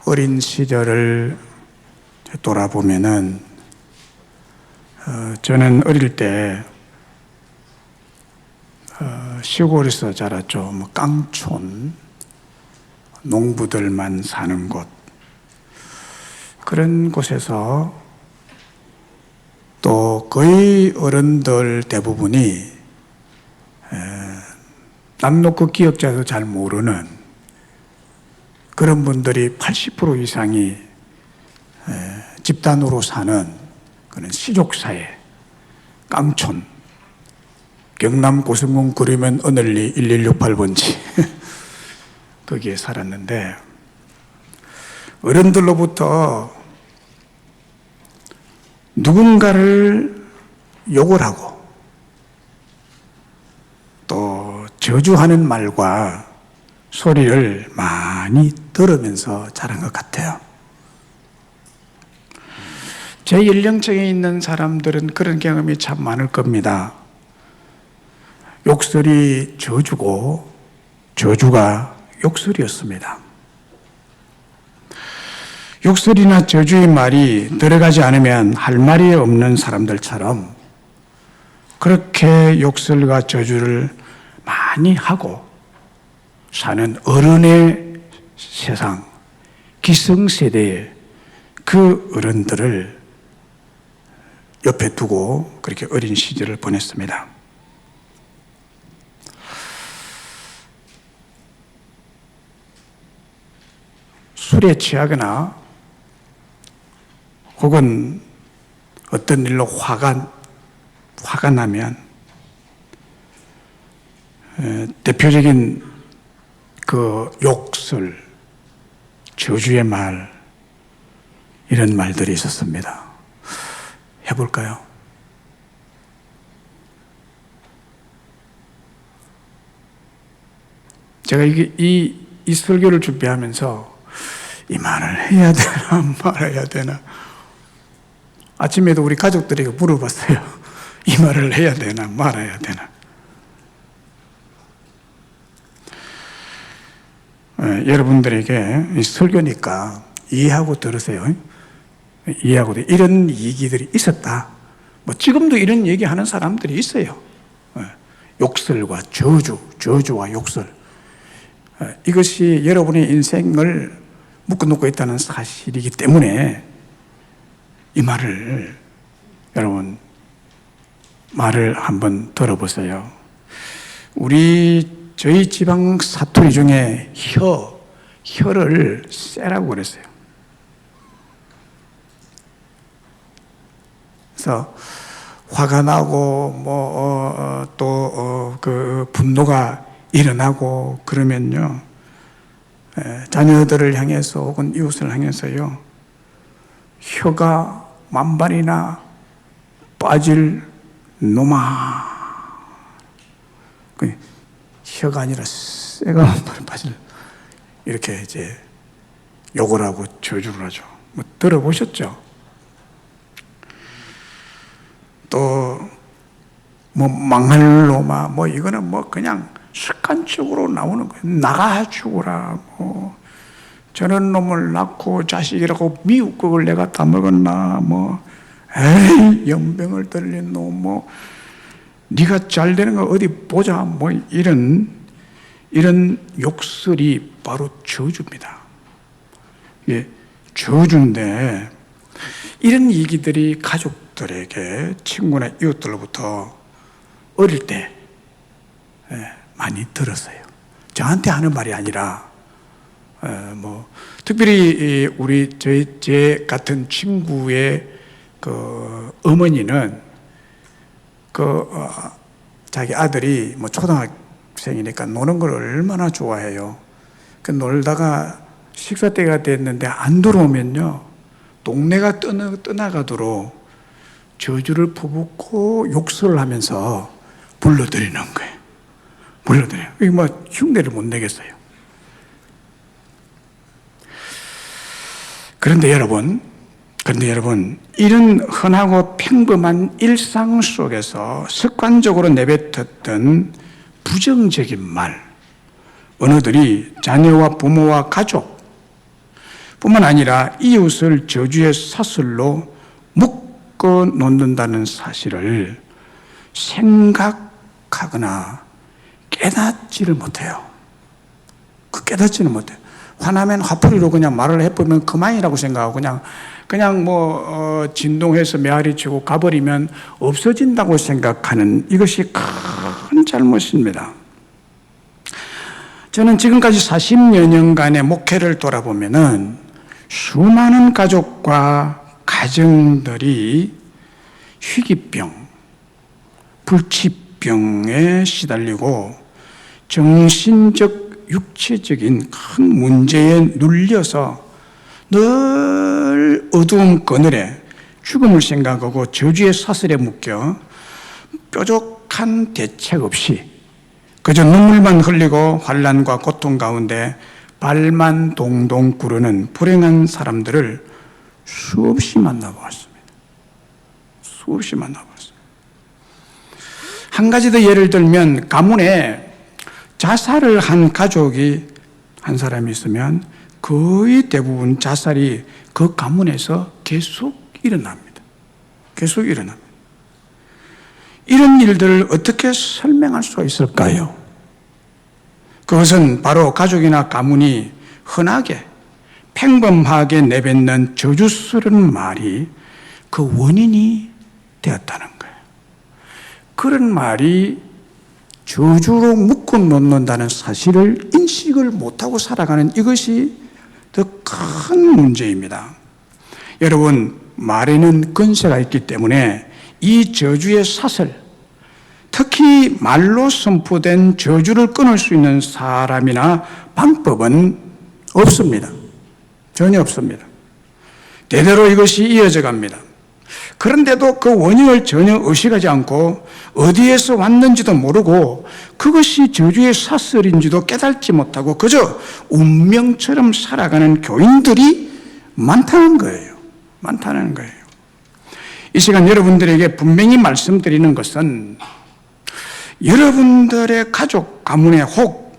어린 시절을 돌아보면은 저는 어릴 때 시골에서 자랐죠. 뭐 깡촌, 농부들만 사는 곳, 그런 곳에서 또 거의 어른들 대부분이 남놓고 기억자도 잘 모르는 그런 분들이 80% 이상이 집단으로 사는 그런 시족사회, 깡촌, 경남 고성군 그러면 어널리 1168번지 거기에 살았는데, 어른들로부터 누군가를 욕을 하고 또 저주하는 말과 소리를 많이 들으면서 자란 것 같아요. 제 연령층에 있는 사람들은 그런 경험이 참 많을 겁니다. 욕설이 저주고 저주가 욕설이었습니다. 욕설이나 저주의 말이 들어가지 않으면 할 말이 없는 사람들처럼 그렇게 욕설과 저주를 많이 하고 사는 어른의 세상, 기성세대의 그 어른들을 옆에 두고 그렇게 어린 시절을 보냈습니다. 술에 취하거나 혹은 어떤 일로 화가 나면 대표적인 그 욕설, 저주의 말, 이런 말들이 있었습니다. 해볼까요? 제가 이 설교를 준비하면서 이 말을 해야 되나 말아야 되나, 아침에도 우리 가족들에게 물어봤어요. 이 말을 해야 되나 말아야 되나. 여러분들에게 이 설교니까 이해하고 들으세요. 이해하고 이런 얘기들이 있었다. 뭐 지금도 이런 얘기하는 사람들이 있어요. 욕설과 저주와 욕설. 이것이 여러분의 인생을 묶어놓고 있다는 사실이기 때문에 이 말을, 여러분 말을 한번 들어보세요. 저희 지방 사투리 중에 혀를 쎄라고 그랬어요. 그래서 화가 나고 또 그 분노가 일어나고 그러면요, 자녀들을 향해서 혹은 이웃을 향해서요, 혀가 만발이나 빠질 놈아. 혀가 아니라 쇠가 만발이 빠질, 이렇게 이제 욕을 하고 저주를 하죠. 뭐 들어보셨죠? 또 뭐 망할 놈아, 뭐 이거는 뭐 그냥 습관적으로 나오는 거예요. 나가 죽어라, 뭐 저런 놈을 낳고 자식이라고 미역국을 내가 다 먹었나, 뭐 에이 연병을 들린 놈, 뭐 네가 잘 되는 거 어디 보자, 뭐 이런 욕설이 바로 저주입니다. 이게 저주인데, 이런 얘기들이 가족들에게, 친구나 이웃들로부터 어릴 때 많이 들었어요. 저한테 하는 말이 아니라 뭐 특별히 제 같은 친구의 그 어머니는 자기 아들이 뭐 초등학생이니까 노는 걸 얼마나 좋아해요. 그 놀다가 식사 때가 됐는데 안 들어오면요, 동네가 떠나가도록 저주를 퍼붓고 욕설을 하면서 불러들이는 거예요. 불러들여요. 이게 뭐 흉내를 못 내겠어요. 그런데 여러분, 이런 흔하고 평범한 일상 속에서 습관적으로 내뱉었던 부정적인 말, 언어들이 자녀와 부모와 가족, 뿐만 아니라 이웃을 저주의 사슬로 묶어 놓는다는 사실을 생각하거나 깨닫지를 못해요. 깨닫지는 못해요. 화나면 화풀이로 그냥 말을 해보면 그만이라고 생각하고 그냥 진동해서 메아리 치고 가버리면 없어진다고 생각하는 이것이 큰 잘못입니다. 저는 지금까지 40여 년간의 목회를 돌아보면은 수많은 가족과 가정들이 희귀병, 불치병에 시달리고 정신적, 육체적인 큰 문제에 눌려서 늘 어두운 그늘에 죽음을 생각하고 저주의 사슬에 묶여 뾰족한 대책 없이 그저 눈물만 흘리고 환난과 고통 가운데 발만 동동 구르는 불행한 사람들을 수없이 만나보았습니다. 수없이 만나보았습니다. 한 가지 더 예를 들면 가문에 자살을 한 가족이 한 사람이 있으면 거의 대부분 자살이 그 가문에서 계속 일어납니다. 계속 일어납니다. 이런 일들을 어떻게 설명할 수가 있을까요? 그것은 바로 가족이나 가문이 흔하게 평범하게 내뱉는 저주스러운 말이 그 원인이 되었다는 거예요. 그런 말이 저주로 묶어 놓는다는 사실을 인식을 못하고 살아가는 이것이 더 큰 문제입니다. 여러분, 말에는 근세가 있기 때문에 이 저주의 사슬, 특히 말로 선포된 저주를 끊을 수 있는 사람이나 방법은 없습니다. 전혀 없습니다. 대대로 이것이 이어져 갑니다. 그런데도 그 원인을 전혀 의식하지 않고 어디에서 왔는지도 모르고 그것이 저주의 사슬인지도 깨닫지 못하고 그저 운명처럼 살아가는 교인들이 많다는 거예요. 많다는 거예요. 이 시간 여러분들에게 분명히 말씀드리는 것은 여러분들의 가족 가문에 혹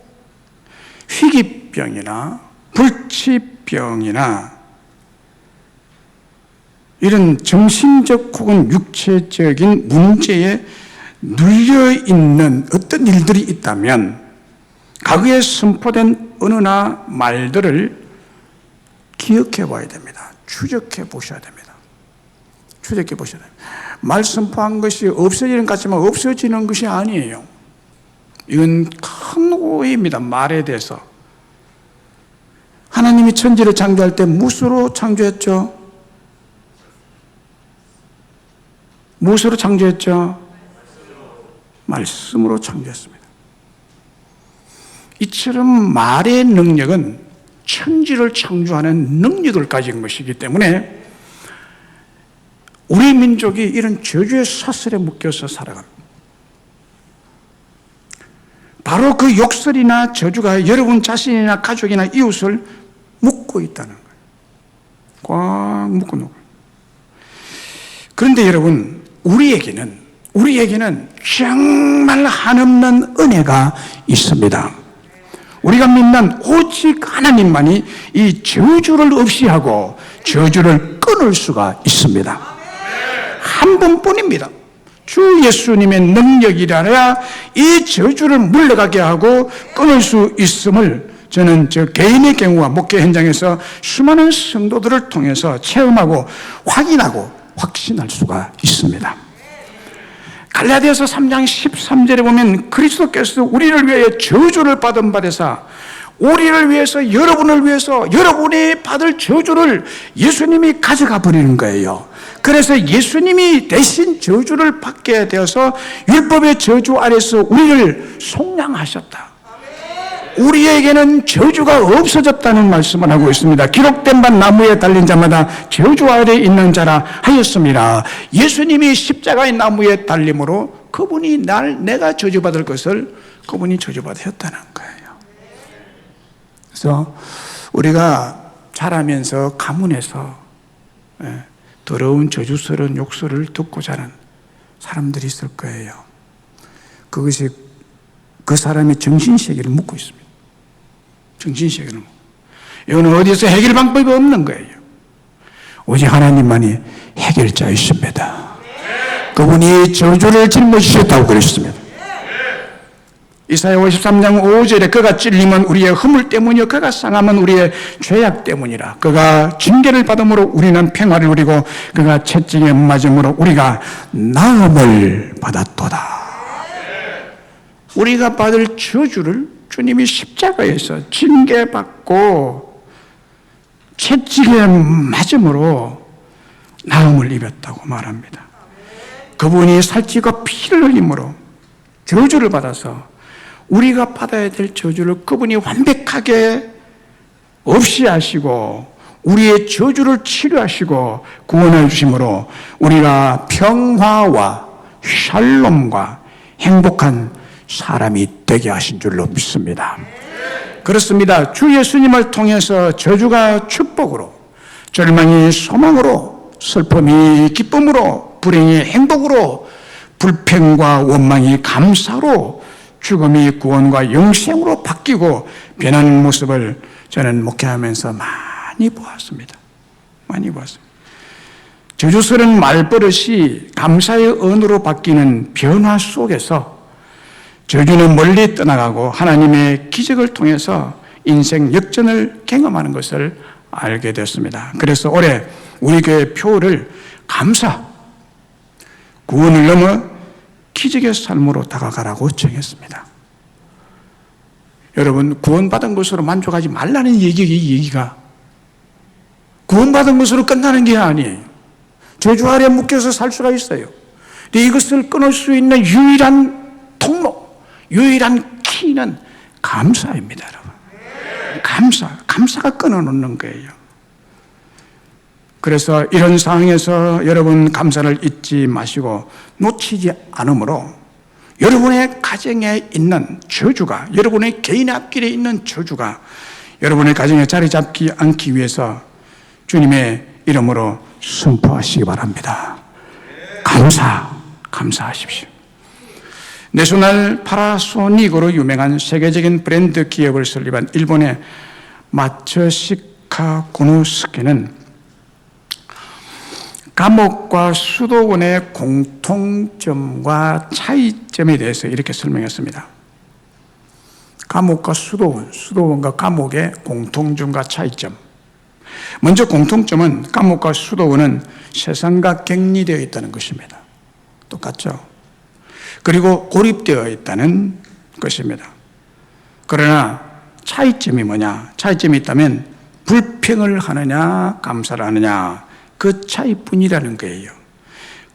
희귀병이나 불치병이나 이런 정신적 혹은 육체적인 문제에 눌려있는 어떤 일들이 있다면 과거에 선포된 언어나 말들을 기억해 봐야 됩니다. 추적해 보셔야 됩니다. 추적해 보셔야 됩니다. 말 선포한 것이 없어지는 것 같지만 없어지는 것이 아니에요. 이건 큰 오해입니다. 말에 대해서. 하나님이 천지를 창조할 때 무엇으로 창조했죠? 무엇으로 창조했죠? 말씀으로 창조했습니다. 이처럼 말의 능력은 천지를 창조하는 능력을 가진 것이기 때문에 우리 민족이 이런 저주의 사슬에 묶여서 살아갑니다. 바로 그 욕설이나 저주가 여러분 자신이나 가족이나 이웃을 묶고 있다는 거예요. 꽉 묶어 놓고. 그런데 여러분, 우리에게는 정말 한없는 은혜가 있습니다. 우리가 믿는 오직 하나님만이 이 저주를 없이 하고 저주를 끊을 수가 있습니다. 한 분뿐입니다. 주 예수님의 능력이라야 이 저주를 물러가게 하고 끊을 수 있음을 저는 저 개인의 경우와 목회 현장에서 수많은 성도들을 통해서 체험하고 확인하고 확신할 수가 있습니다. 갈라디아서 3장 13절에 보면 그리스도께서 우리를 위해 저주를 받은 바 되사 우리를 위해서 여러분을 위해서 여러분이 받을 저주를 예수님이 가져가 버리는 거예요. 그래서 예수님이 대신 저주를 받게 되어서 율법의 저주 아래서 우리를 속량하셨다. 우리에게는 저주가 없어졌다는 말씀을 하고 있습니다. 기록된 바 나무에 달린 자마다 저주 아래 있는 자라 하였습니다. 예수님이 십자가의 나무에 달림으로 그분이 내가 저주받을 것을 그분이 저주받으셨다는 거예요. 그래서 우리가 자라면서 가문에서 더러운 저주스러운 욕설을 듣고 자란 사람들이 있을 거예요. 그것이 그 사람의 정신세계를 묻고 있습니다. 정신세계를 묻고. 이거는 어디서 해결 방법이 없는 거예요. 오직 하나님만이 해결자이십니다. 그분이 저주를 짊어지셨다고 그랬습니다. 이사야 53장 5절에 그가 찔림은 우리의 허물 때문이요 그가 상함은 우리의 죄악 때문이라. 그가 징계를 받음으로 우리는 평화를 누리고 그가 채찍에 맞음으로 우리가 나음을 받았도다. 우리가 받을 저주를 주님이 십자가에서 징계받고 채찍에 맞음으로 나음을 입었다고 말합니다. 그분이 살찌고 피를 흘림으로 저주를 받아서 우리가 받아야 될 저주를 그분이 완벽하게 없이 하시고 우리의 저주를 치료하시고 구원해 주심으로 우리가 평화와 샬롬과 행복한 사람이 되게 하신 줄로 믿습니다. 그렇습니다. 주 예수님을 통해서 저주가 축복으로, 절망이 소망으로, 슬픔이 기쁨으로, 불행이 행복으로, 불평과 원망이 감사로, 죽음이 구원과 영생으로 바뀌고 변하는 모습을 저는 목회하면서 많이 보았습니다. 많이 보았습니다. 저주스러운 말버릇이 감사의 언어로 바뀌는 변화 속에서 저주는 멀리 떠나가고 하나님의 기적을 통해서 인생 역전을 경험하는 것을 알게 됐습니다. 그래서 올해 우리 교회 표를 감사, 구원을 넘어 기적의 삶으로 다가가라고 정했습니다. 여러분, 구원받은 것으로 만족하지 말라는 얘기가 구원받은 것으로 끝나는 게 아니에요. 저주 아래 묶여서 살 수가 있어요. 근데 이것을 끊을 수 있는 유일한 통로, 유일한 키는 감사입니다, 여러분. 감사가 끊어놓는 거예요. 그래서 이런 상황에서 여러분 감사를 잊지 마시고 놓치지 않으므로 여러분의 가정에 있는 저주가, 여러분의 개인 앞길에 있는 저주가 여러분의 가정에 자리 잡지 않기 위해서 주님의 이름으로 선포하시기 바랍니다. 감사하십시오. 내셔널 파나소닉으로 유명한 세계적인 브랜드 기업을 설립한 일본의 마츠시카 고노스케는 감옥과 수도원의 공통점과 차이점에 대해서 이렇게 설명했습니다. 감옥과 수도원과 감옥의 공통점과 차이점. 먼저 공통점은 감옥과 수도원은 세상과 격리되어 있다는 것입니다. 똑같죠? 그리고 고립되어 있다는 것입니다. 그러나 차이점이 뭐냐? 차이점이 있다면 불평을 하느냐, 감사를 하느냐, 그 차이뿐이라는 거예요.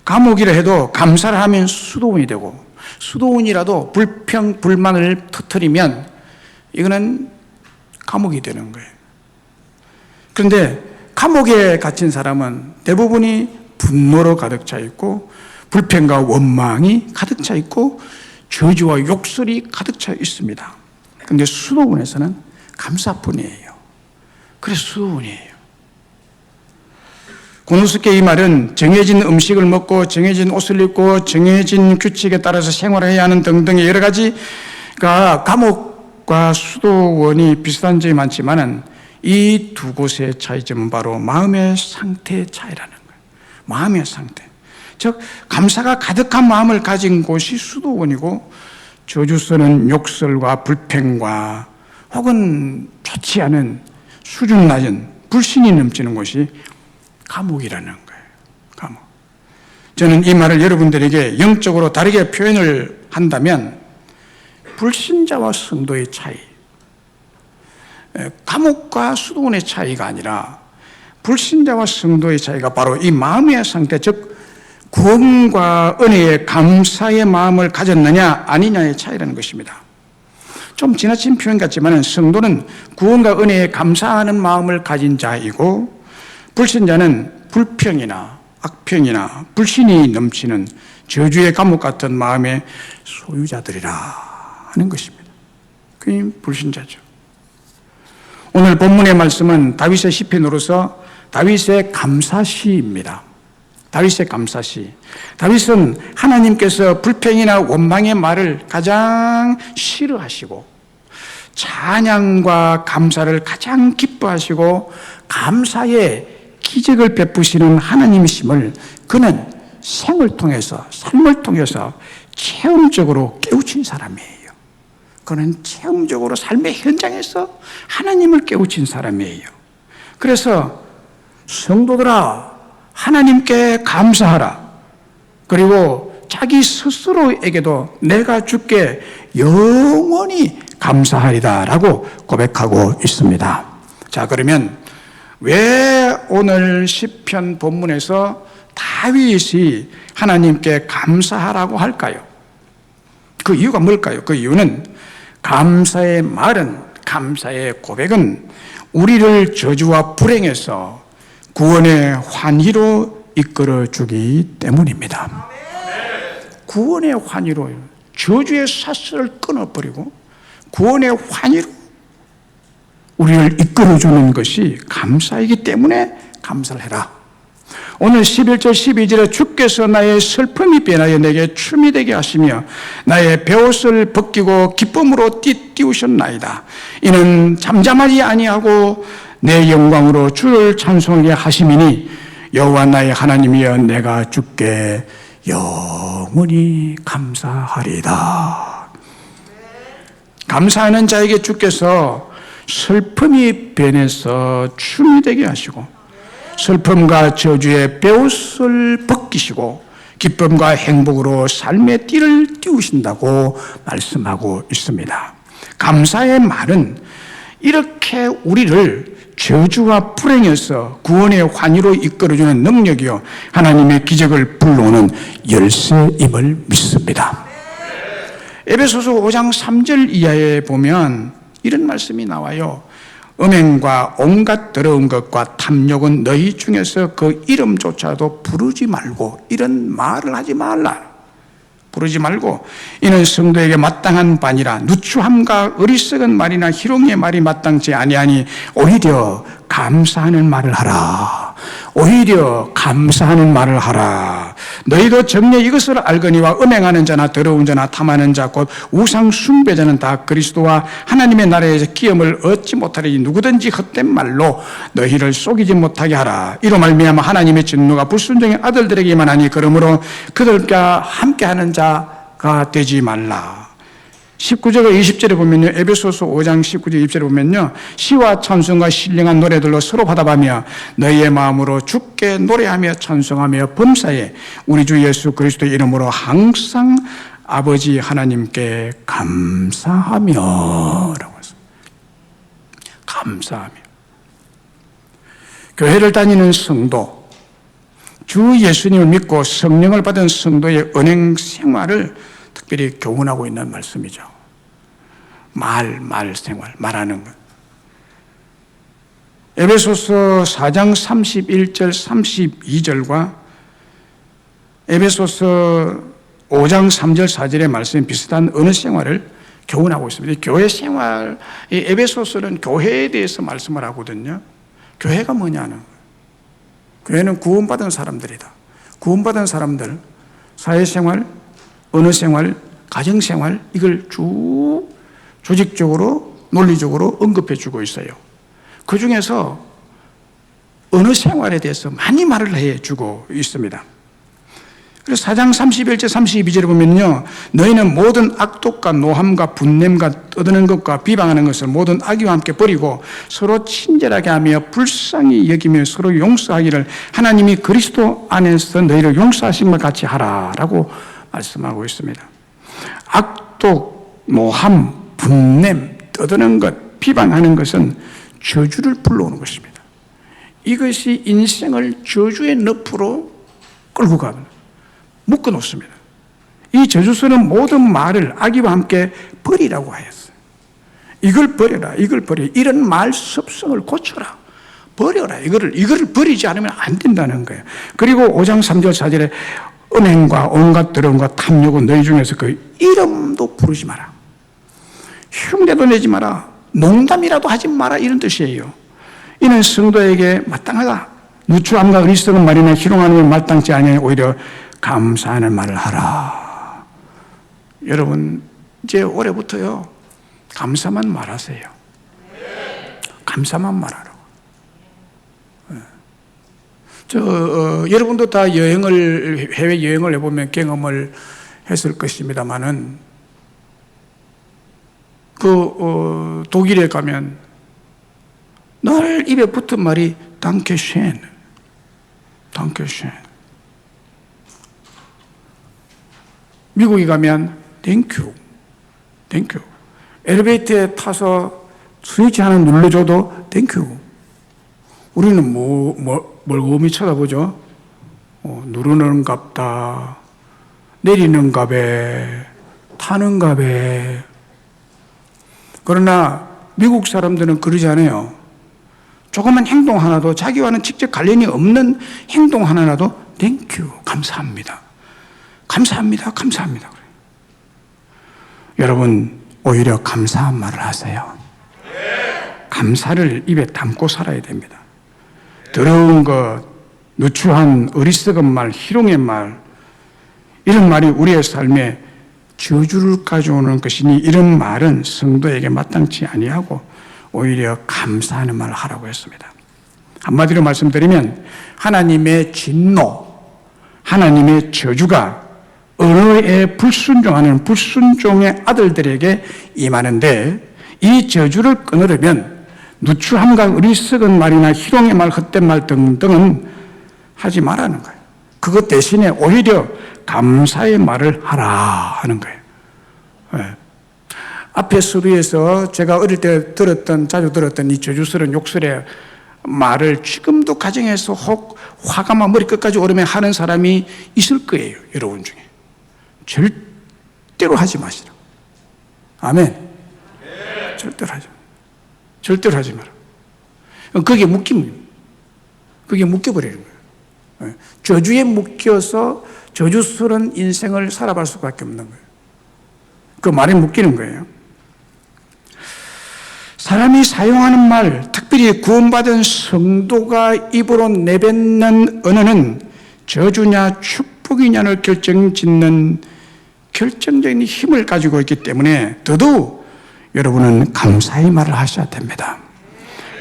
감옥이라 해도 감사를 하면 수도원이 되고, 수도원이라도 불평, 불만을 터뜨리면 이거는 감옥이 되는 거예요. 그런데 감옥에 갇힌 사람은 대부분이 분노로 가득 차 있고, 불평과 원망이 가득 차 있고, 저주와 욕설이 가득 차 있습니다. 그런데 수도원에서는 감사뿐이에요. 그래서 수도원이에요. 고노스케 이 말은 정해진 음식을 먹고 정해진 옷을 입고 정해진 규칙에 따라서 생활해야 하는 등등의 여러 가지가 감옥과 수도원이 비슷한 점이 많지만은 이 두 곳의 차이점은 바로 마음의 상태의 차이라는 거예요. 마음의 상태. 즉 감사가 가득한 마음을 가진 곳이 수도원이고 저주서는 욕설과 불평과 혹은 좋지 않은 수준 낮은 불신이 넘치는 곳이 감옥이라는 거예요. 감옥. 저는 이 말을 여러분들에게 영적으로 다르게 표현을 한다면 불신자와 성도의 차이, 감옥과 수도원의 차이가 아니라 불신자와 성도의 차이가 바로 이 마음의 상태, 즉 구원과 은혜에 감사의 마음을 가졌느냐 아니냐의 차이라는 것입니다. 좀 지나친 표현 같지만 성도는 구원과 은혜에 감사하는 마음을 가진 자이고 불신자는 불평이나 악평이나 불신이 넘치는 저주의 감옥 같은 마음의 소유자들이라 하는 것입니다. 그게 불신자죠. 오늘 본문의 말씀은 다윗의 시편으로서 다윗의 감사시입니다. 다윗의 감사시. 다윗은 하나님께서 불평이나 원망의 말을 가장 싫어하시고 찬양과 감사를 가장 기뻐하시고 감사의 기적을 베푸시는 하나님이심을 그는 생을 통해서, 삶을 통해서 체험적으로 깨우친 사람이에요. 그는 체험적으로 삶의 현장에서 하나님을 깨우친 사람이에요. 그래서 성도들아, 하나님께 감사하라. 그리고 자기 스스로에게도 내가 주께 영원히 감사하리다 라고 고백하고 있습니다. 자, 그러면 왜 오늘 시편 본문에서 다윗이 하나님께 감사하라고 할까요? 그 이유가 뭘까요? 그 이유는 감사의 말은, 감사의 고백은 우리를 저주와 불행에서 구원의 환희로 이끌어주기 때문입니다. 구원의 환희로, 저주의 사슬을 끊어버리고 구원의 환희로 우리를 이끌어주는 것이 감사이기 때문에 감사를 해라. 오늘 11절 12절에 주께서 나의 슬픔이 변하여 내게 춤이 되게 하시며 나의 베옷을 벗기고 기쁨으로 띠우셨나이다. 이는 잠잠하지 아니하고 내 영광으로 주를 찬송하게 하심이니 여호와 나의 하나님이여 내가 주께 영원히 감사하리다. 감사하는 자에게 주께서 슬픔이 변해서 춤이 되게 하시고 슬픔과 저주의 베옷을 벗기시고 기쁨과 행복으로 삶의 띠를 띄우신다고 말씀하고 있습니다. 감사의 말은 이렇게 우리를 저주와 불행에서 구원의 환희로 이끌어주는 능력이요 하나님의 기적을 불러오는 열쇠임을 믿습니다. 에베소서 5장 3절 이하에 보면 이런 말씀이 나와요. 음행과 온갖 더러운 것과 탐욕은 너희 중에서 그 이름조차도 부르지 말고, 이런 말을 하지 말라. 부르지 말고 이는 성도에게 마땅한 바니라. 누추함과 어리석은 말이나 희롱의 말이 마땅치 아니하니 오히려 감사하는 말을 하라. 오히려 감사하는 말을 하라. 너희도 정녕 이것을 알거니와 음행하는 자나 더러운 자나 탐하는 자 곧 우상 숭배자는 다 그리스도와 하나님의 나라에서 기업을 얻지 못하리니 누구든지 헛된 말로 너희를 속이지 못하게 하라. 이로 말미암아 하나님의 진노가 불순종의 아들들에게만 하니 그러므로 그들과 함께하는 자가 되지 말라. 19절과 20절에 보면요, 에베소서 5장 19절 20절에 보면요, 시와 찬송과 신령한 노래들로 서로 받아가며 너희의 마음으로 주께 노래하며 찬송하며 범사에 우리 주 예수 그리스도의 이름으로 항상 아버지 하나님께 감사하며 라고 했습니다. 감사하며. 교회를 다니는 성도, 주 예수님을 믿고 성령을 받은 성도의 은행 생활을 특별히 교훈하고 있는 말씀이죠. 말 생활, 말하는 것. 에베소서 4장 31절 32절과 에베소서 5장 3절 4절의 말씀이 비슷한 언어 생활을 교훈하고 있습니다. 교회 생활, 이 에베소서는 교회에 대해서 말씀을 하거든요. 교회가 뭐냐는 거예요. 교회는 구원받은 사람들이다. 구원받은 사람들, 사회생활, 언어생활, 가정생활, 이걸 쭉 조직적으로, 논리적으로 언급해 주고 있어요. 그 중에서 언어생활에 대해서 많이 말을 해 주고 있습니다. 그래서 4장 31절 32절에 보면요, 너희는 모든 악독과 노함과 분냄과 떠드는 것과 비방하는 것을 모든 악의와 함께 버리고 서로 친절하게 하며 불쌍히 여기며 서로 용서하기를 하나님이 그리스도 안에서 너희를 용서하신 것 같이 하라라고 말씀하고 있습니다. 악독, 노함, 분냄, 떠드는 것, 비방하는 것은 저주를 불러오는 것입니다. 이것이 인생을 저주의 늪으로 끌고 가는, 묶어 놓습니다. 이 저주서는 모든 말을 악의와 함께 버리라고 하였어요. 이걸 버려라, 이걸 버려. 이런 말 습성을 고쳐라. 버려라. 이거를 버리지 않으면 안 된다는 거예요. 그리고 5장 3절 4절에 은행과 온갖 더러움과 탐욕은 너희 중에서 그 이름도 부르지 마라. 흉내도 내지 마라. 농담이라도 하지 마라. 이런 뜻이에요. 이는 성도에게 마땅하다. 누추함과 어리석은 말이나 희롱하는 마땅치 아니하니 오히려 감사하는 말을 하라. 여러분, 이제 올해부터요, 감사만 말하세요. 감사만 말하라고. 여러분도 다 해외 여행을 해보면 경험을 했을 것입니다만은, 독일에 가면 늘 입에 붙은 말이 dankeschön, dankeschön. 미국에 가면 thank you, thank you. 엘리베이터에 타서 스위치 하나 눌러줘도 thank you. 우리는 멀고미 쳐다보죠. 누르는갑다, 내리는갑에, 타는갑에. 그러나 미국 사람들은 그러지 않아요. 조그만 행동 하나도, 자기와는 직접 관련이 없는 행동 하나라도 thank you, 감사합니다, 감사합니다, 감사합니다. 여러분, 오히려 감사한 말을 하세요. 감사를 입에 담고 살아야 됩니다. 더러운 것, 누추한 어리석은 말, 희롱의 말, 이런 말이 우리의 삶에 저주를 가져오는 것이니 이런 말은 성도에게 마땅치 아니하고 오히려 감사하는 말을 하라고 했습니다. 한마디로 말씀드리면 하나님의 진노, 하나님의 저주가 언어에 불순종하는 불순종의 아들들에게 임하는데, 이 저주를 끊으려면 누추함과 어리석은 말이나 희롱의 말, 헛된 말 등등은 하지 말라는 거예요. 그것 대신에 오히려 감사의 말을 하라 하는 거예요. 네. 앞에 서두에서 제가 어릴 때 자주 들었던 이 저주스러운 욕설의 말을 지금도 가정에서 혹 화가 막 머리 끝까지 오르면 하는 사람이 있을 거예요. 여러분 중에. 절대로 하지 마시라. 아멘. 네. 절대로 하지 마. 절대로 하지 마라. 그게 묶여버리는 거예요. 저주에 묶여서 저주스러운 인생을 살아갈 수밖에 없는 거예요. 그 말에 묶이는 거예요. 사람이 사용하는 말, 특별히 구원받은 성도가 입으로 내뱉는 언어는 저주냐 축복이냐를 결정짓는 결정적인 힘을 가지고 있기 때문에 더더욱 여러분은 감사의 말을 하셔야 됩니다.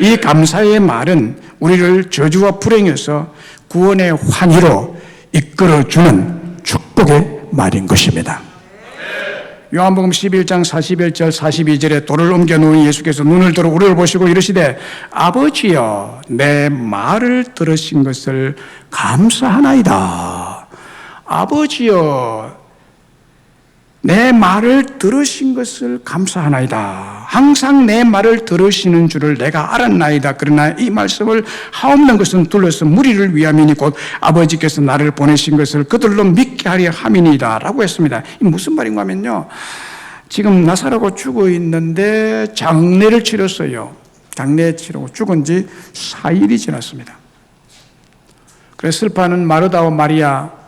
이 감사의 말은 우리를 저주와 불행에서 구원의 환희로 이끌어주는 축복의 말인 것입니다. 요한복음 11장 41절 42절에 돌을 옮겨 놓은 예수께서 눈을 들어 우리를 보시고 이르시되 아버지여 내 말을 들으신 것을 감사하나이다. 아버지여 내 말을 들으신 것을 감사하나이다. 항상 내 말을 들으시는 줄을 내가 알았나이다. 그러나 이 말씀을 하옵는 것은 둘러서 무리를 위함이니 곧 아버지께서 나를 보내신 것을 그들로 믿게 하려 함이니이다 라고 했습니다. 이 무슨 말인가 하면요, 지금 나사로가 죽어 있는데 장례를 치렀어요. 장례 치르고 죽은 지 4일이 지났습니다. 그래서 슬퍼하는 마르다와 마리아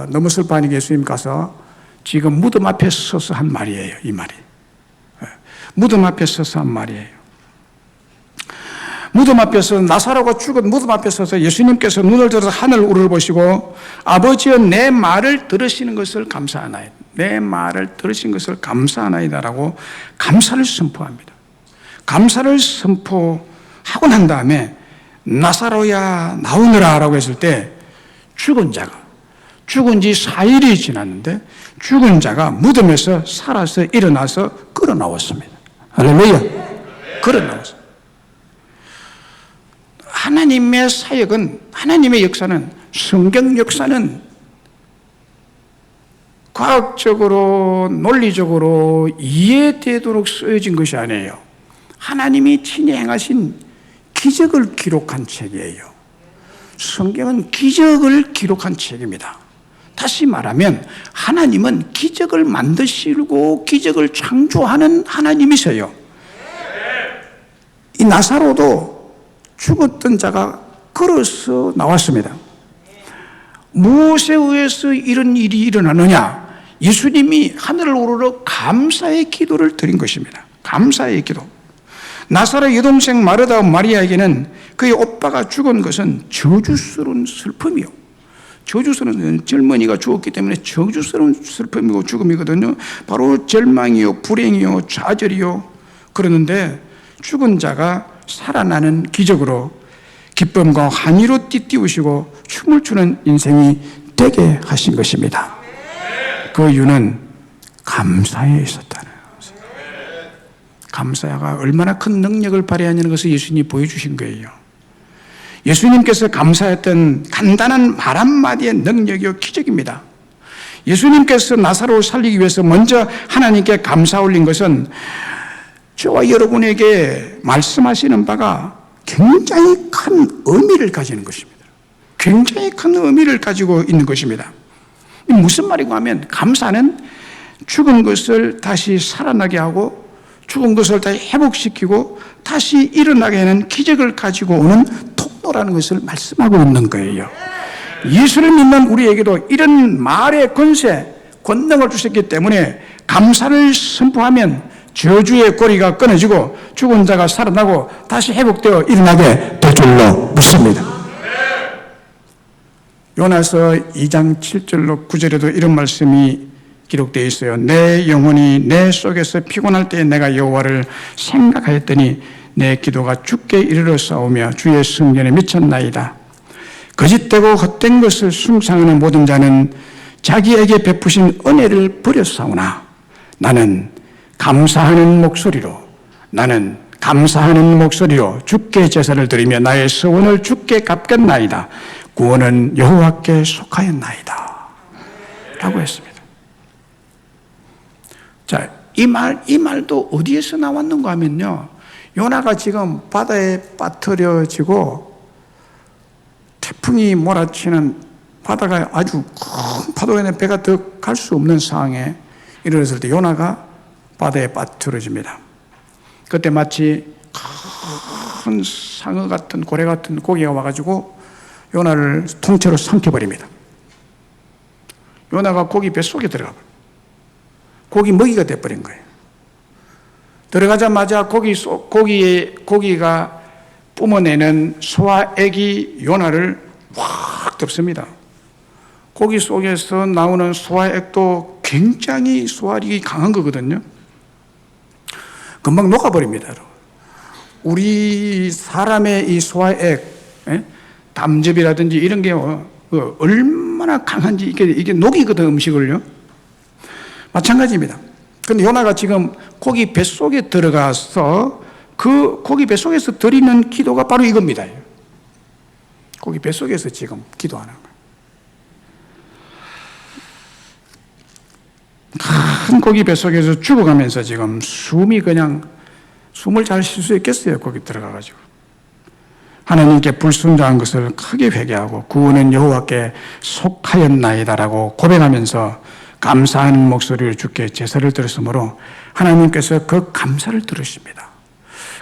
너무 슬퍼하니까 예수님 가서 지금 무덤 앞에 서서 한 말이에요. 이 말이 무덤 앞에 서서 한 말이에요. 무덤 앞에서 나사로가 죽은 무덤 앞에 서서 예수님께서 눈을 들어서 하늘 우러러 보시고 아버지여 내 말을 들으시는 것을 감사하나이다. 내 말을 들으신 것을 감사하나이다라고 감사를 선포합니다. 감사를 선포하고 난 다음에 나사로야 나오너라 라고 했을 때 죽은 지 4일이 지났는데 죽은 자가 무덤에서 살아서 일어나서 걸어 나왔습니다. 할렐루야. 걸어 나왔습니다. 하나님의 사역은, 하나님의 역사는, 성경 역사는 과학적으로 논리적으로 이해되도록 쓰여진 것이 아니에요. 하나님이 친히 행하신 기적을 기록한 책이에요. 성경은 기적을 기록한 책입니다. 다시 말하면 하나님은 기적을 만드시고 기적을 창조하는 하나님이세요. 이 나사로도 죽었던 자가 걸어서 나왔습니다. 무엇에 의해서 이런 일이 일어나느냐? 예수님이 하늘을 우러러 감사의 기도를 드린 것입니다. 감사의 기도. 나사로의 여동생 마르다와 마리아에게는 그의 오빠가 죽은 것은 저주스러운 슬픔이요, 저주스러운 젊은이가 죽었기 때문에 저주스러운 슬픔이고 죽음이거든요. 바로 절망이요, 불행이요, 좌절이요. 그러는데 죽은 자가 살아나는 기적으로 기쁨과 환희로 띠띠우시고 춤을 추는 인생이 되게 하신 것입니다. 그 이유는 감사에 있었다는 것입니다. 감사가 얼마나 큰 능력을 발휘하냐는 것을 예수님이 보여주신 거예요. 예수님께서 감사했던 간단한 말 한마디의 능력이요 기적입니다. 예수님께서 나사로를 살리기 위해서 먼저 하나님께 감사 올린 것은 저와 여러분에게 말씀하시는 바가 굉장히 큰 의미를 가지는 것입니다. 굉장히 큰 의미를 가지고 있는 것입니다. 무슨 말이고 하면 감사는 죽은 것을 다시 살아나게 하고 죽은 것을 다시 회복시키고 다시 일어나게 하는 기적을 가지고 오는 통로라는 것을 말씀하고 있는 거예요. 예수를 믿는 우리에게도 이런 말의 권세, 권능을 주셨기 때문에 감사를 선포하면 저주의 고리가 끊어지고 죽은 자가 살아나고 다시 회복되어 일어나게 될 줄로 믿습니다. 요나서 2장 7절로 9절에도 이런 말씀이 기록되어 있어요. 내 영혼이 내 속에서 피곤할 때 내가 여호와를 생각하였더니 내 기도가 주께 이르러 싸우며 주의 성전에 미쳤나이다. 거짓되고 헛된 것을 숭상하는 모든 자는 자기에게 베푸신 은혜를 버렸사오나 나는 감사하는 목소리로 주께 제사를 드리며 나의 서원을 주께 갚겠나이다. 구원은 여호와께 속하였나이다 라고 했습니다. 자, 이 말도 어디에서 나왔는가 하면요, 요나가 지금 바다에 빠뜨려지고 태풍이 몰아치는 바다가 아주 큰 파도에 배가 더 갈 수 없는 상황에 이르렀을 때 요나가 바다에 빠뜨려집니다. 그때 마치 큰 상어 같은 고래 같은 고기가 와가지고 요나를 통째로 삼켜버립니다. 요나가 고기 뱃속에 들어가 버려요. 고기 먹이가 돼버린 거예요. 들어가자마자 고기가 뿜어내는 소화액이 요나를 확 덮습니다. 고기 속에서 나오는 소화액도 굉장히 소화력이 강한 거거든요. 금방 녹아버립니다. 우리 사람의 이 소화액, 담즙이라든지 이런 게 얼마나 강한지 이게 녹이거든, 음식을요. 마찬가지입니다. 근데 요나가 지금 고기 뱃속에 들어가서 그 고기 뱃속에서 드리는 기도가 바로 이겁니다. 고기 뱃속에서 지금 기도하는 거예요. 큰 고기 뱃속에서 죽어가면서 지금 숨을 잘 쉴 수 있겠어요. 거기 들어가가지고 하나님께 불순종한 것을 크게 회개하고 구원은 여호와께 속하였나이다라고 고백하면서 감사하는 목소리를 주께 제사를 드렸으므로 하나님께서 그 감사를 들으십니다.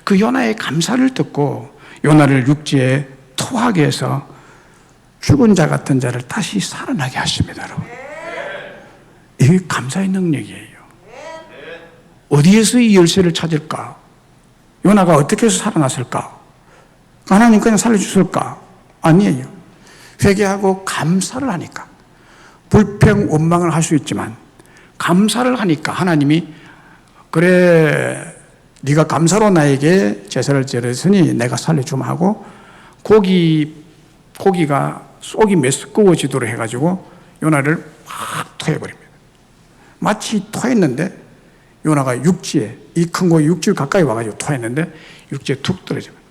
그 요나의 감사를 듣고 요나를 육지에 토하게 해서 죽은 자 같은 자를 다시 살아나게 하십니다. 여러분, 이게 감사의 능력이에요. 어디에서 이 열쇠를 찾을까? 요나가 어떻게 해서 살아났을까? 하나님 그냥 살려주실까? 아니에요. 회개하고 감사를 하니까. 불평, 원망을 할 수 있지만 감사를 하니까 하나님이 그래, 네가 감사로 나에게 제사를 드렸으니 내가 살려주마 하고 고기가 속이 메스꺼워지도록 해가지고 요나를 확 토해버립니다. 마치 토했는데 요나가 육지에, 이 큰 고기 육지를 가까이 와가지고 토했는데 육지에 툭 떨어집니다.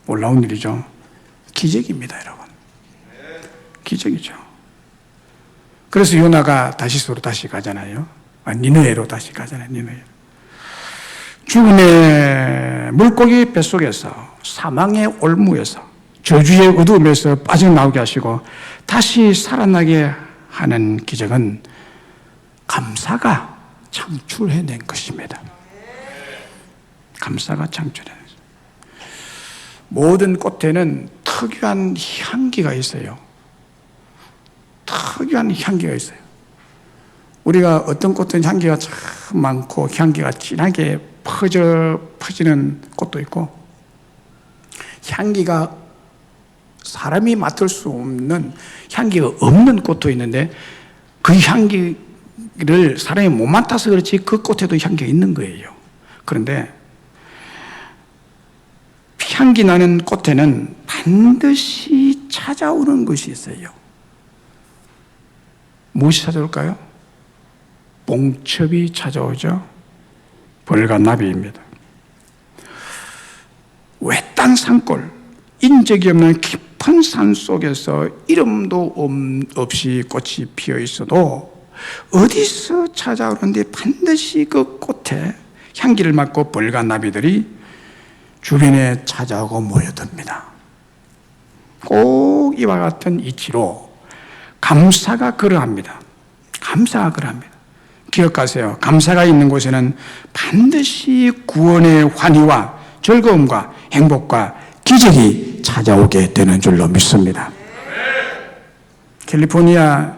놀라운 일이죠. 기적입니다, 여러분. 기적이죠. 그래서 요나가 다시스로 다시 가잖아요. 니느웨로 다시 가잖아요. 니느웨. 죽음의 물고기 뱃속에서, 사망의 올무에서, 저주의 어두움에서 빠져나오게 하시고 다시 살아나게 하는 기적은 감사가 창출해낸 것입니다. 감사가 창출해낸 것입니다. 모든 꽃에는 특유한 향기가 있어요. 특유한 향기가 있어요. 우리가 어떤 꽃은 향기가 참 많고 향기가 진하게 퍼지는 꽃도 있고 향기가 사람이 맡을 수 없는 향기가 없는 꽃도 있는데 그 향기를 사람이 못 맡아서 그렇지 그 꽃에도 향기가 있는 거예요. 그런데 향기 나는 꽃에는 반드시 찾아오는 것이 있어요. 무엇이 찾아올까요? 뽕첩이 찾아오죠. 벌과 나비입니다. 외딴 산골, 인적이 없는 깊은 산 속에서 이름도 없이 꽃이 피어 있어도 어디서 찾아오는데 반드시 그 꽃에 향기를 맡고 벌과 나비들이 주변에 찾아오고 모여듭니다. 꼭 이와 같은 이치로 감사가 그러합니다. 감사가 그러합니다. 기억하세요. 감사가 있는 곳에는 반드시 구원의 환희와 즐거움과 행복과 기적이 찾아오게 되는 줄로 믿습니다. 캘리포니아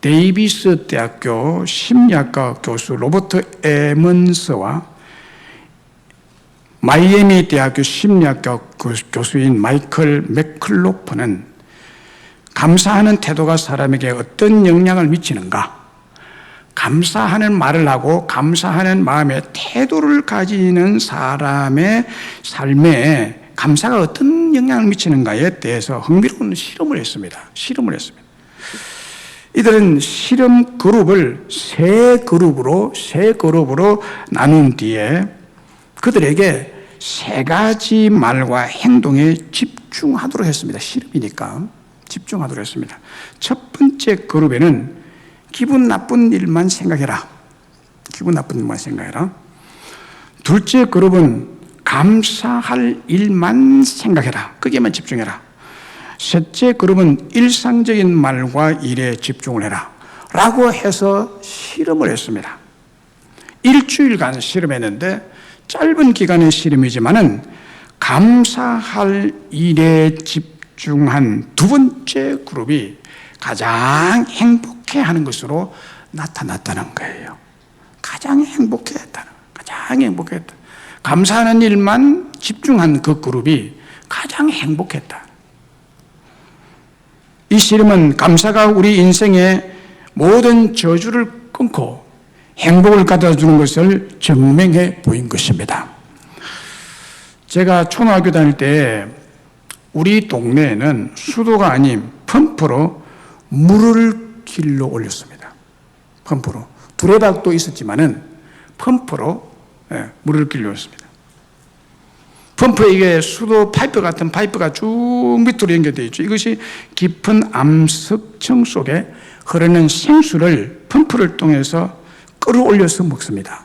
데이비스 대학교 심리학과 교수 로버트 에먼스와 마이애미 대학교 심리학과 교수인 마이클 맥클로프는 감사하는 태도가 사람에게 어떤 영향을 미치는가? 감사하는 말을 하고 감사하는 마음의 태도를 가지는 사람의 삶에 감사가 어떤 영향을 미치는가에 대해서 흥미로운 실험을 했습니다. 이들은 실험 그룹을 세 그룹으로 나눈 뒤에 그들에게 세 가지 말과 행동에 집중하도록 했습니다. 실험이니까 집중하도록 했습니다. 첫 번째 그룹에는 기분 나쁜 일만 생각해라. 둘째 그룹은 감사할 일만 생각해라. 거기에만 집중해라. 셋째 그룹은 일상적인 말과 일에 집중을 해라. 라고 해서 실험을 했습니다. 일주일간 실험했는데 짧은 기간의 실험이지만은 감사할 일에 집중한 두 번째 그룹이 가장 행복해하는 것으로 나타났다는 거예요. 가장 행복했다. 감사하는 일만 집중한 그 그룹이 가장 행복했다. 이 실험은 감사가 우리 인생의 모든 저주를 끊고 행복을 갖다 주는 것을 증명해 보인 것입니다. 제가 초등학교 다닐 때 우리 동네에는 수도가 아닌 펌프로 물을 길러 올렸습니다. 펌프로. 두레박도 있었지만은 펌프로 물을 길러 올렸습니다. 펌프에 이게 수도 파이프 같은 파이프가 쭉 밑으로 연결되어 있죠. 이것이 깊은 암석층 속에 흐르는 생수를 펌프를 통해서 끌어올려서 먹습니다.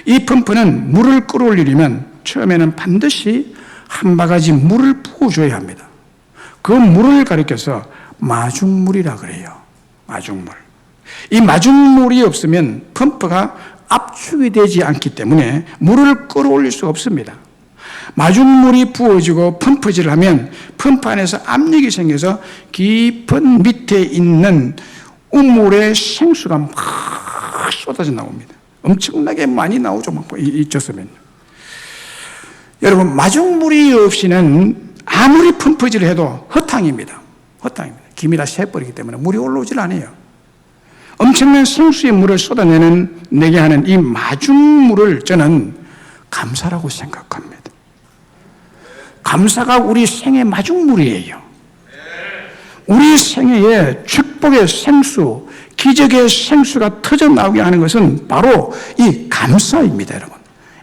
이 펌프는 물을 끌어올리려면 처음에는 반드시 한 바가지 물을 부어줘야 합니다. 그 물을 가리켜서 마중물이라 그래요. 마중물. 이 마중물이 없으면 펌프가 압축이 되지 않기 때문에 물을 끌어올릴 수가 없습니다. 마중물이 부어지고 펌프질을 하면 펌프 안에서 압력이 생겨서 깊은 밑에 있는 우물의 생수가 막 쏟아져 나옵니다. 엄청나게 많이 나오죠. 이쯤에는. 여러분, 마중물이 없이는 아무리 펌프질을 해도 허탕입니다. 김이 다 새버리기 때문에 물이 올라오질 않아요. 엄청난 생수의 물을 쏟아내게 하는 이 마중물을 저는 감사라고 생각합니다. 감사가 우리 생의 마중물이에요. 우리 생애에 축복의 생수, 기적의 생수가 터져 나오게 하는 것은 바로 이 감사입니다, 여러분.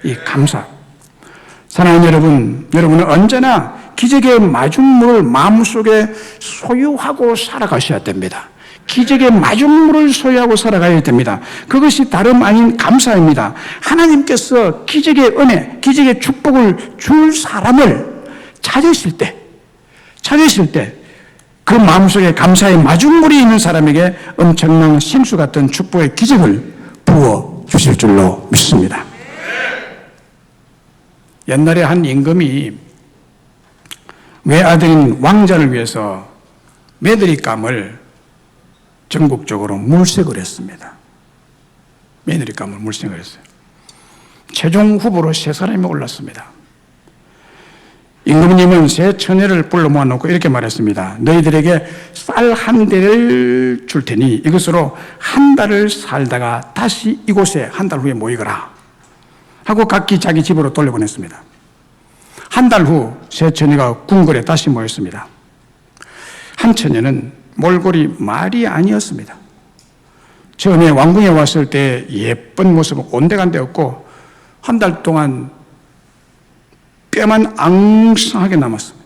이 감사. 사랑하는 여러분, 여러분은 언제나 기적의 마중물을 마음속에 소유하고 살아가셔야 됩니다. 기적의 마중물을 소유하고 살아가야 됩니다. 그것이 다름 아닌 감사입니다. 하나님께서 기적의 은혜, 기적의 축복을 줄 사람을 찾으실 때 그 마음속에 감사의 마중물이 있는 사람에게 엄청난 생수 같은 축복의 기적을 부어 주실 줄로 믿습니다. 옛날에 한 임금이 외아들인 왕자를 위해서 메드리감을 전국적으로 물색을 했습니다. 메드리감을 물색을 했어요. 최종 후보로 3사람이 올랐습니다. 임금님은 세 처녀를 불러 모아놓고 이렇게 말했습니다. 너희들에게 쌀 한 대를 줄 테니 이것으로 한 달을 살다가 다시 이곳에 한 달 후에 모이거라 하고 각기 자기 집으로 돌려보냈습니다. 한 달 후 세 처녀가 궁궐에 다시 모였습니다. 한 처녀는 몰골이 말이 아니었습니다. 처음에 왕궁에 왔을 때 예쁜 모습은 온데간데 없고 한 달 동안 뼈만 앙상하게 남았습니다.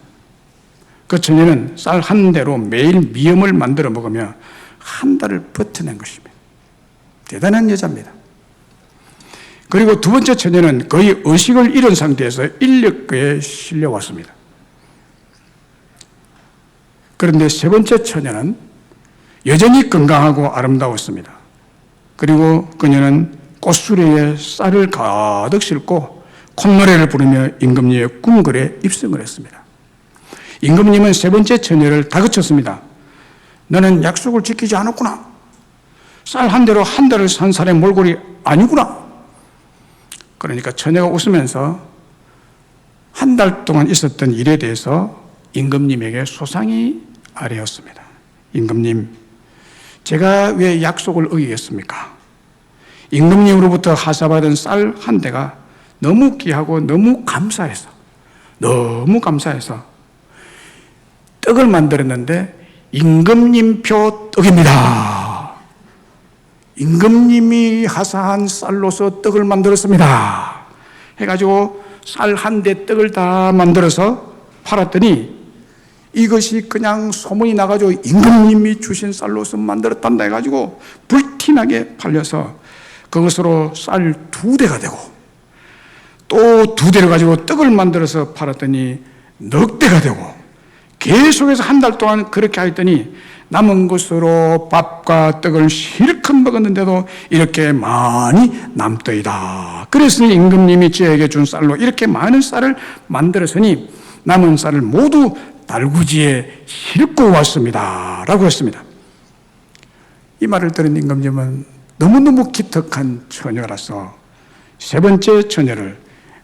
그 처녀는 쌀 한 대로 매일 미음을 만들어 먹으며 한 달을 버텨낸 것입니다. 대단한 여자입니다. 그리고 두 번째 처녀는 거의 의식을 잃은 상태에서 인력거에 실려왔습니다. 그런데 세 번째 처녀는 여전히 건강하고 아름다웠습니다. 그리고 그녀는 꽃수레에 쌀을 가득 싣고 콧노래를 부르며 임금님의 궁궐에 입성을 했습니다. 임금님은 세 번째 처녀를 다그쳤습니다. 너는 약속을 지키지 않았구나. 쌀 한 대로 한 달을 산 사람의 몰골이 아니구나. 그러니까 처녀가 웃으면서 한 달 동안 있었던 일에 대해서 임금님에게 소상히 아뢰었습니다. 임금님, 제가 왜 약속을 어기겠습니까? 임금님으로부터 하사받은 쌀 한 대가 너무 귀하고 너무 감사해서 떡을 만들었는데 임금님표 떡입니다. 임금님이 하사한 쌀로서 떡을 만들었습니다. 해가지고 쌀 한 대 떡을 다 만들어서 팔았더니 이것이 그냥 소문이 나가지고 임금님이 주신 쌀로서 만들었단다 해가지고 불티나게 팔려서 그것으로 쌀 2대가 되고 또 2대를 가지고 떡을 만들어서 팔았더니 넉 대가 되고 계속해서 한 달 동안 그렇게 했더니 남은 것으로 밥과 떡을 실컷 먹었는데도 이렇게 많이 남더이다. 그래서 임금님이 저에게 준 쌀로 이렇게 많은 쌀을 만들었으니 남은 쌀을 모두 달구지에 싣고 왔습니다 라고 했습니다. 이 말을 들은 임금님은 너무너무 기특한 처녀라서 세 번째 처녀를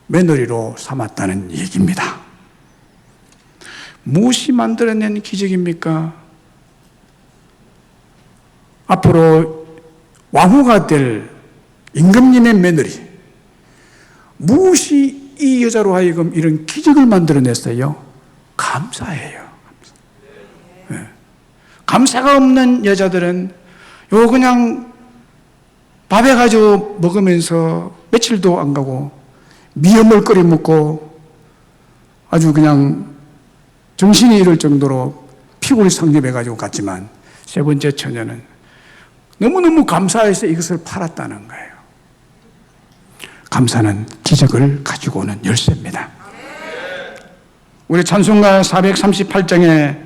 며느리로 삼았다는 얘기입니다. 무엇이 만들어낸 기적입니까? 앞으로 왕후가 될 임금님의 며느리, 무엇이 이 여자로 하여금 이런 기적을 만들어냈어요? 감사예요. 네. 감사가 없는 여자들은 요 그냥 밥에 가지고 먹으면서 며칠도 안 가고 미음을 끓여 먹고 아주 그냥 정신이 잃을 정도로 피골이 성립해가지고 갔지만 세 번째 처녀는 너무너무 감사해서 이것을 팔았다는 거예요. 감사는 기적을 가지고 오는 열쇠입니다. 우리 찬송가 438장에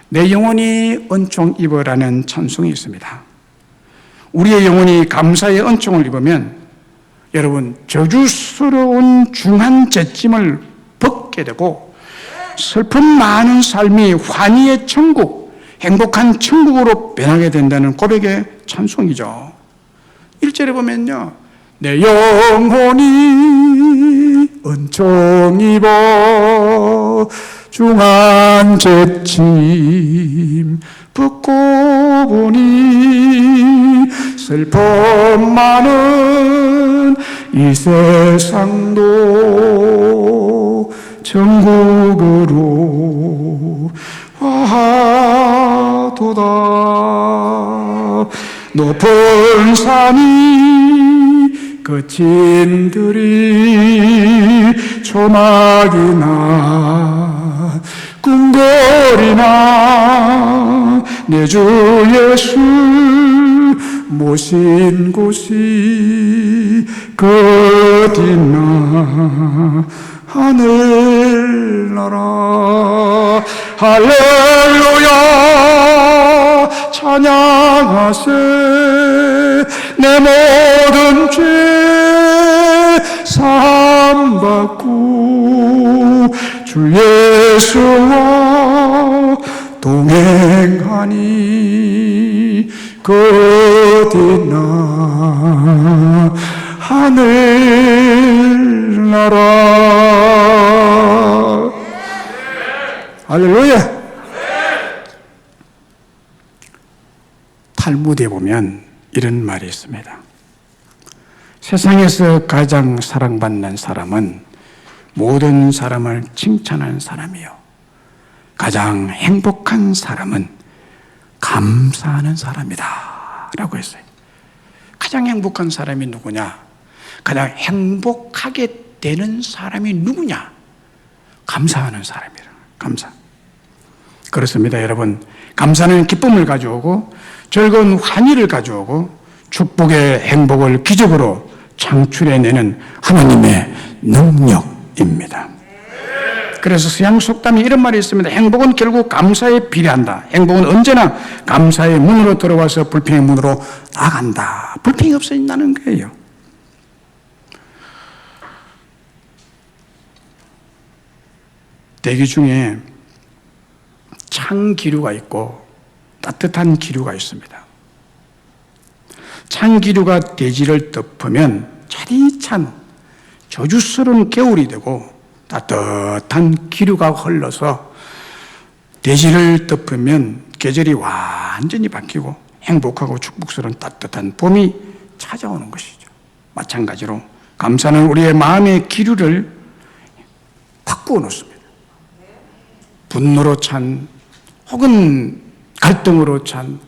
내 영혼이 은총 입어라는 찬송이 있습니다. 우리의 영혼이 감사의 은총을 입으면 여러분 저주스러운 중한 죄짐을 벗게 되고 슬픔 많은 삶이 환희의 천국, 행복한 천국으로 변하게 된다는 고백의 찬송이죠. 1절에 보면요, 내 영혼이 은총 입어 중한 죄짐 벗고 보니 슬픔 많은 이 세상도 천국으로 화하도다. 높은 산이 거친 들이 조막이나 궁궐이나 내 주 예수 모신 곳이 어디나 하늘나라. 할렐루야 찬양하세. 내 모든 죄 사함받고 주 예수와 동행하니 어디나 하늘나라. 할렐루야! 탈무드에 보면 이런 말이 있습니다. 세상에서 가장 사랑받는 사람은 모든 사람을 칭찬하는 사람이요, 가장 행복한 사람은 감사하는 사람이다 라고 했어요. 가장 행복한 사람이 누구냐? 가장 행복하게 되는 사람이 누구냐? 감사하는 사람이라. 감사. 그렇습니다, 여러분. 감사는 기쁨을 가져오고 즐거운 환희를 가져오고 축복의 행복을 기적으로 창출해내는 하나님의 능력입니다. 그래서 서양 속담에 이런 말이 있습니다. 행복은 결국 감사에 비례한다. 행복은 언제나 감사의 문으로 들어와서 불평의 문으로 나간다. 불평이 없어진다는 거예요. 대기 중에 찬 기류가 있고 따뜻한 기류가 있습니다. 찬 기류가 대지를 덮으면 차디찬 저주스러운 겨울이 되고, 따뜻한 기류가 흘러서 대지를 덮으면 계절이 완전히 바뀌고 행복하고 축복스러운 따뜻한 봄이 찾아오는 것이죠. 마찬가지로 감사는 우리의 마음의 기류를 바꾸어 놓습니다. 분노로 찬, 혹은 갈등으로 찬,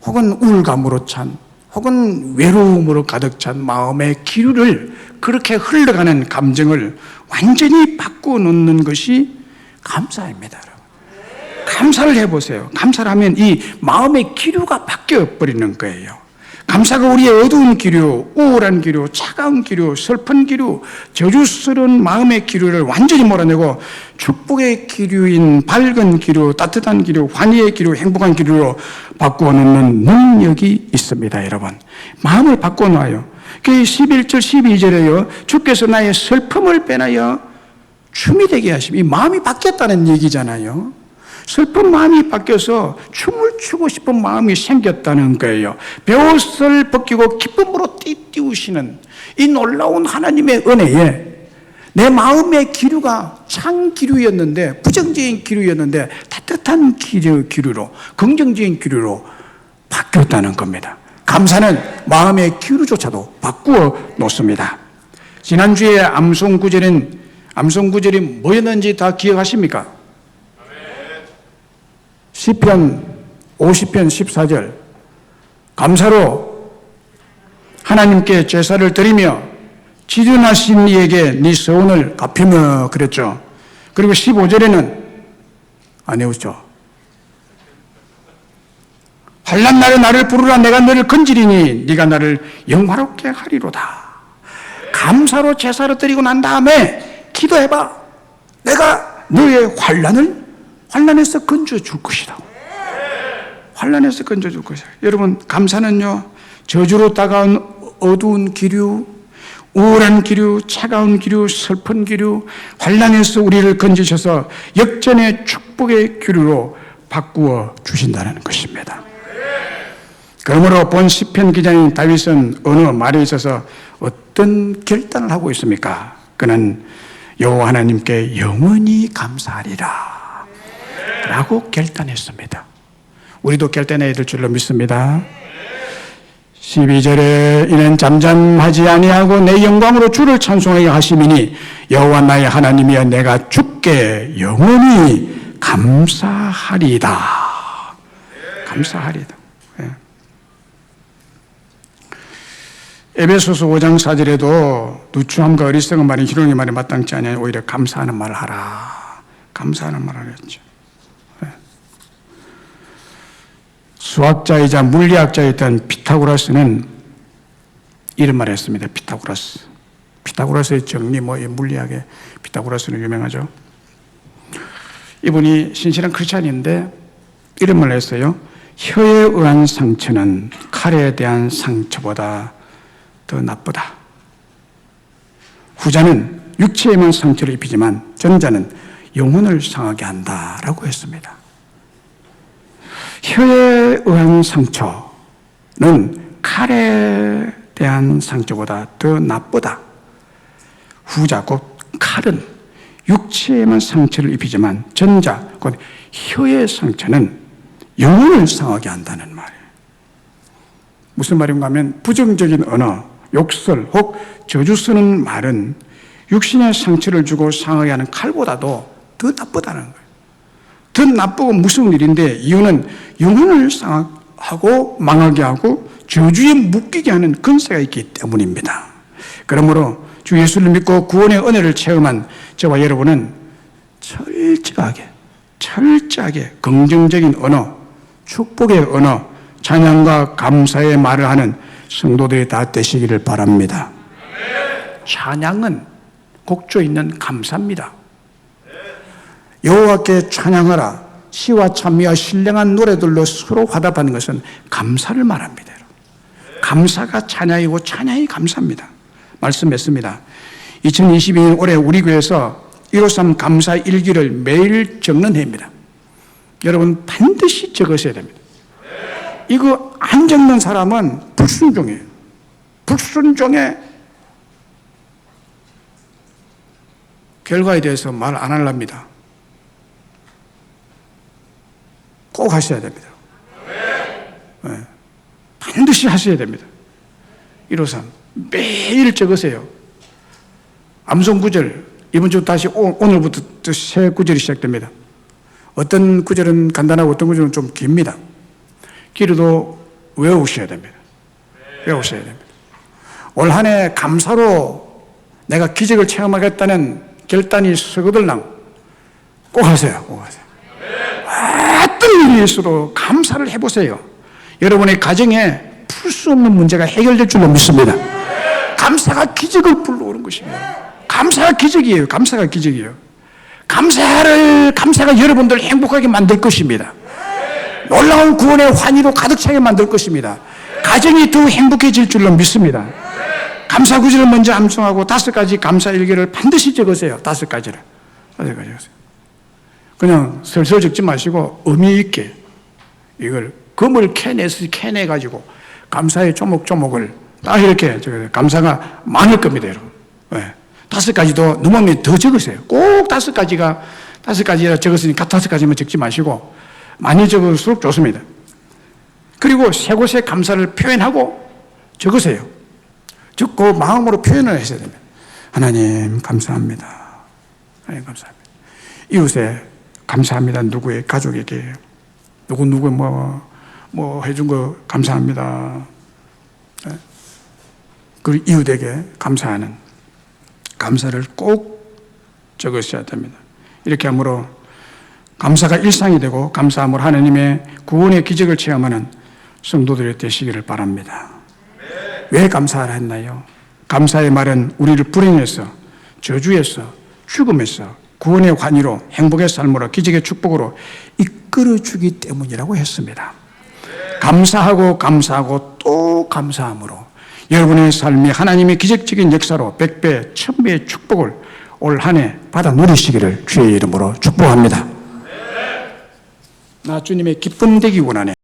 혹은 우울감으로 찬, 혹은 외로움으로 가득 찬 마음의 기류를, 그렇게 흘러가는 감정을 완전히 바꾸어 놓는 것이 감사입니다. 감사를 해보세요. 감사를 하면 이 마음의 기류가 바뀌어 버리는 거예요. 감사가 우리의 어두운 기류, 우울한 기류, 차가운 기류, 슬픈 기류, 저주스러운 마음의 기류를 완전히 몰아내고 축복의 기류인 밝은 기류, 따뜻한 기류, 환희의 기류, 행복한 기류로 바꾸어 놓는 능력이 있습니다, 여러분. 마음을 바꾸어 놔요. 그 11절, 12절에요. 주께서 나의 슬픔을 빼나여 춤이 되게 하시면, 이 마음이 바뀌었다는 얘기잖아요. 슬픈 마음이 바뀌어서 춤을 추고 싶은 마음이 생겼다는 거예요. 벼옷을 벗기고 기쁨으로 띠띠우시는 이 놀라운 하나님의 은혜에 내 마음의 기류가 찬 기류였는데, 부정적인 기류였는데 따뜻한 기류로, 긍정적인 기류로 바뀌었다는 겁니다. 감사는 마음의 기류조차도 바꾸어 놓습니다. 지난주에 암송 구절이 뭐였는지 다 기억하십니까? 시편 50편 14절, 감사로 하나님께 제사를 드리며 지존하신 이에게 네 서원을 갚으며 그랬죠. 그리고 15절에는 안 외우죠. 환난 날에 나를 부르라. 내가 너를 건지리니 네가 나를 영화롭게 하리로다. 감사로 제사를 드리고 난 다음에 기도해봐. 내가 너의 환난에서 건져줄 것이다. 환난에서 건져줄 것이다. 여러분, 감사는요, 저주로 다가온 어두운 기류, 우울한 기류, 차가운 기류, 슬픈 기류, 환난에서 우리를 건지셔서 역전의 축복의 기류로 바꾸어 주신다는 것입니다. 그러므로 본 시편 기자인 다윗은 어느 말에 있어서 어떤 결단을 하고 있습니까? 그는 여호와 하나님께 영원히 감사하리라 라고 결단했습니다. 우리도 결단해야 될 줄로 믿습니다. 12절에 이는 잠잠하지 아니하고 내 영광으로 주를 찬송하게 하심이니 여호와 나의 하나님이여 내가 주께 영원히 감사하리다. 감사하리다. 에베소서 5장 4절에도 누추함과 어리석은 말이 희롱의 말에 마땅치 아니하니 오히려 감사하는 말을 하라. 감사하는 말을 했죠. 수학자이자 물리학자였던 피타고라스는 이런 말을 했습니다. 피타고라스의 정리, 물리학의 피타고라스는 유명하죠. 이분이 신실한 크리스찬인데 이런 말을 했어요. 혀에 의한 상처는 칼에 대한 상처보다 더 나쁘다. 후자는 육체에만 상처를 입히지만 전자는 영혼을 상하게 한다라고 했습니다. 혀에 의한 상처는 칼에 대한 상처보다 더 나쁘다. 후자 곧 칼은 육체에만 상처를 입히지만 전자, 곧 혀의 상처는 영혼을 상하게 한다는 말이에요. 무슨 말인가 하면 부정적인 언어, 욕설 혹 저주 쓰는 말은 육신의 상처를 주고 상하게 하는 칼보다도 더 나쁘다는 거예요. 더 나쁘고 무서운 일인데 이유는 영혼을 상하고 망하게 하고 저주에 묶이게 하는 근세가 있기 때문입니다. 그러므로 주 예수를 믿고 구원의 은혜를 체험한 저와 여러분은 철저하게 긍정적인 언어, 축복의 언어, 찬양과 감사의 말을 하는 성도들이 다 되시기를 바랍니다. 찬양은 곡조 있는 감사입니다. 여호와께 찬양하라. 시와 찬미와 신령한 노래들로 서로 화답하는 것은 감사를 말합니다. 감사가 찬양이고 찬양이 감사입니다. 말씀했습니다. 2022년 올해 우리 교회에서 153 감사 일기를 매일 적는 해입니다. 여러분 반드시 적으셔야 됩니다. 이거 안 적는 사람은 불순종이에요. 불순종의 결과에 대해서 말 안 하랍니다. 꼭 하셔야 됩니다. 네. 반드시 하셔야 됩니다. 153 매일 적으세요. 암송 구절 이번 주 다시 오늘부터 새 구절이 시작됩니다. 어떤 구절은 간단하고 어떤 구절은 좀 깁니다. 길어도 외우셔야 됩니다. 외우셔야 됩니다. 올 한 해 감사로 내가 기적을 체험하겠다는 결단이 서거들랑 꼭 하세요. 꼭 하세요. 어떤 일이 있어도 감사를 해보세요. 여러분의 가정에 풀 수 없는 문제가 해결될 줄로 믿습니다. 감사가 기적을 불러오는 것입니다. 감사가 기적이에요. 감사가 기적이에요. 감사가 여러분들 행복하게 만들 것입니다. 놀라운 구원의 환희로 가득 차게 만들 것입니다. 가정이 더 행복해질 줄로 믿습니다. 감사 구절을 먼저 암송하고 5가지 감사 일기를 반드시 적으세요. 5가지를. 5가지 적으세요. 그냥 슬슬 적지 마시고 의미 있게 이걸 금을 캐내가지고 감사의 조목조목을 딱 이렇게 적어요. 감사가 많을 겁니다, 여러분. 네. 5가지도 넘으면 더 적으세요. 꼭 5가지라 적었으니까 5가지만 적지 마시고 많이 적을수록 좋습니다. 그리고 세 곳에 감사를 표현하고 적으세요. 적고 마음으로 표현을 하셔야 됩니다. 하나님 감사합니다. 하나님 감사합니다. 이웃에 감사합니다. 누구의 가족에게 누구 뭐 해준 거 감사합니다. 그 이웃에게 감사하는 감사를 꼭 적으셔야 됩니다. 이렇게 함으로 감사가 일상이 되고 감사함으로 하나님의 구원의 기적을 체험하는 성도들이 되시기를 바랍니다. 왜 감사하라 했나요? 감사의 말은 우리를 불행에서 저주에서 죽음에서 구원의 환희로 행복의 삶으로 기적의 축복으로 이끌어주기 때문이라고 했습니다. 감사하고 또 감사함으로 여러분의 삶이 하나님의 기적적인 역사로 100배, 1000배의 축복을 올 한 해 받아 누리시기를 주의 이름으로 축복합니다. 나 주님의 기쁨 되기 원하네.